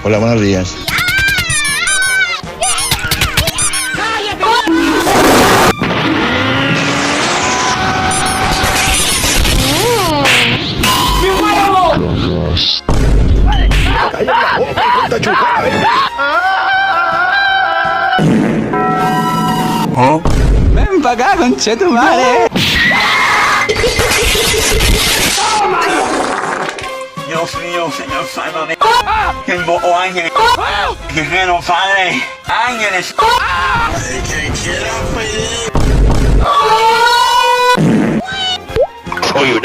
Hola, buenos días. Ven pa' acá, conchetumare. Dios mío, Señor, sálvame. Que invoco ángeles. Guerrero, Padre. Ángeles. Soy un